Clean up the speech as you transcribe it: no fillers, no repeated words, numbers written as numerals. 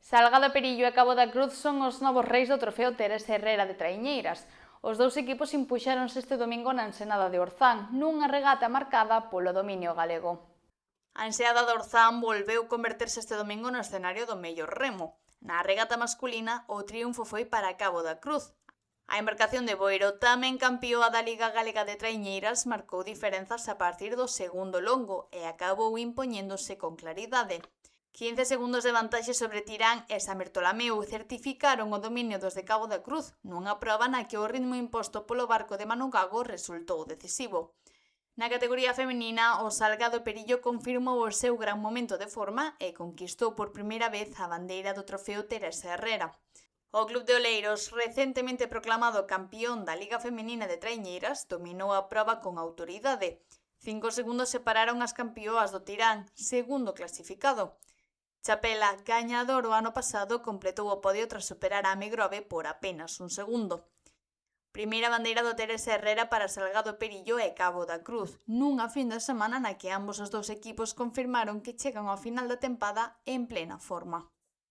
Salgado e Perillo e Cabo da Cruz son os novos reis do trofeo Teresa Herrera de Traiñeiras. Os dous equipos impuxéronse este domingo na ensenada de Orzán, nunha regata marcada polo dominio galego. A enseada de Orzán volveu converterse este domingo no escenario do mellor remo. Na regata masculina, o triunfo foi para Cabo da Cruz. A embarcación de Boiro, tamén campioa da Liga Galega de Traiñeiras, marcou diferenzas a partir do segundo longo e acabou impoñéndose con claridade. 15 segundos de vantaxe sobre Tirán e San Bertolameu certificaron o dominio dos de Cabo da Cruz, nunha proba na que o ritmo imposto polo barco de Manu Gago resultou decisivo. Na categoría feminina, o Salgado Perillo confirmou o seu gran momento de forma e conquistou por primeira vez a bandeira do trofeo Teresa Herrera. O Club de Oleiros, recentemente proclamado campeón da Liga Feminina de Traiñeiras, dominou a proba con autoridade. 5 segundos separaron as campioas do Tirán, segundo clasificado. Chapela, gañador o ano pasado, completou o podio tras superar a Megrove por apenas un segundo. Primeira bandeira do Teresa Herrera para Salgado Perillo e Cabo da Cruz, nunha fin de semana na que ambos os dous equipos confirmaron que chegan ao final da tempada en plena forma.